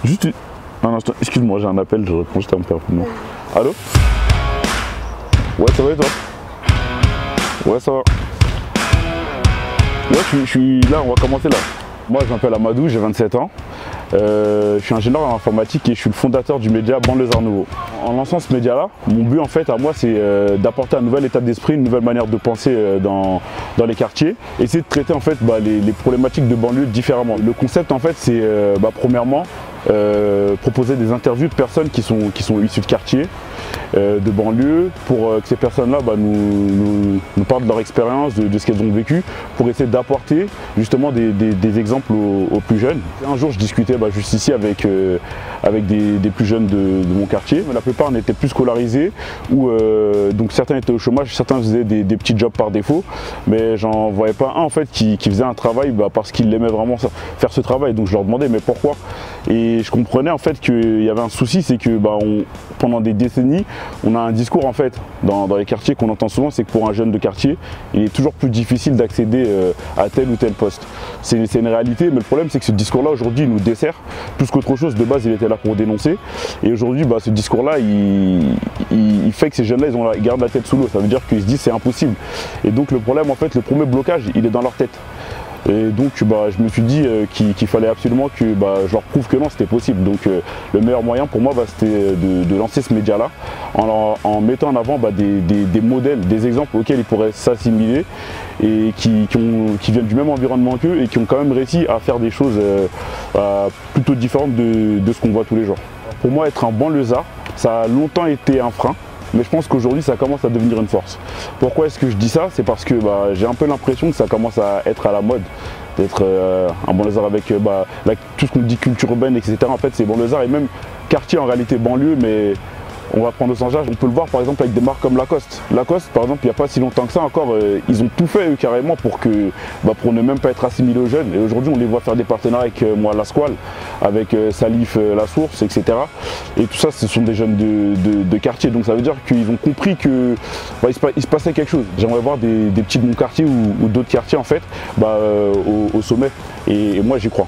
Juste un instant, excuse-moi, j'ai un appel, je réponds juste à mon père. Allô? Ouais, ça va et toi? Ouais, ça va. Ouais, je suis là, on va commencer là. Moi, je m'appelle Amadou, j'ai 27 ans. Je suis ingénieur en informatique et je suis le fondateur du média Banlieusards Nouveau. En lançant ce média-là, mon but en fait à moi c'est d'apporter un nouvel état d'esprit, une nouvelle manière de penser dans les quartiers, essayer de traiter en fait les problématiques de banlieue différemment. Le concept en fait c'est premièrement proposer des interviews de personnes qui sont issues de quartiers, de banlieue, pour que ces personnes-là nous parlent de leur expérience, de ce qu'elles ont vécu, pour essayer d'apporter justement des exemples aux plus jeunes. Un jour je discutais juste ici avec des plus jeunes de mon quartier, mais la plupart n'étaient plus scolarisés, ou donc certains étaient au chômage, certains faisaient des petits jobs par défaut, mais j'en voyais pas un en fait qui faisait un travail parce qu'il aimait vraiment faire ce travail. Donc je leur demandais mais pourquoi, et je comprenais en fait qu'il y avait un souci, c'est que pendant des décennies on a un discours en fait dans les quartiers qu'on entend souvent, c'est que pour un jeune de quartier il est toujours plus difficile d'accéder à tel ou tel poste. C'est une réalité, mais le problème c'est que ce discours là aujourd'hui il nous dessert plus qu'autre chose. De base il était là pour dénoncer, et aujourd'hui ce discours là il fait que ces jeunes là ils gardent la tête sous l'eau. Ça veut dire qu'ils se disent c'est impossible, et donc le problème en fait, le premier blocage il est dans leur tête. Et donc je me suis dit qu'il fallait absolument que je leur prouve que non, c'était possible. Donc le meilleur moyen pour moi c'était de lancer ce média là en mettant en avant des modèles, des exemples auxquels ils pourraient s'assimiler, et qui viennent du même environnement qu'eux et qui ont quand même réussi à faire des choses plutôt différentes de ce qu'on voit tous les jours. Pour moi, être un banlieusard, ça a longtemps été un frein, mais je pense qu'aujourd'hui ça commence à devenir une force. Pourquoi est-ce que je dis ça? C'est parce que j'ai un peu l'impression que ça commence à être à la mode d'être un banlieusard avec tout ce qu'on dit culture urbaine, etc. En fait c'est banlieusard et même quartier en réalité banlieue, mais on va prendre au sens large. On peut le voir par exemple avec des marques comme Lacoste. Lacoste par exemple, il n'y a pas si longtemps que ça encore, ils ont tout fait eux carrément pour ne même pas être assimilés aux jeunes. Et aujourd'hui on les voit faire des partenariats avec La Squale, avec Salif La Source, etc. Et tout ça ce sont des jeunes de quartier. Donc ça veut dire qu'ils ont compris qu'il se passait quelque chose. J'aimerais voir des petits de mon quartier ou d'autres quartiers en fait au sommet. Et moi j'y crois.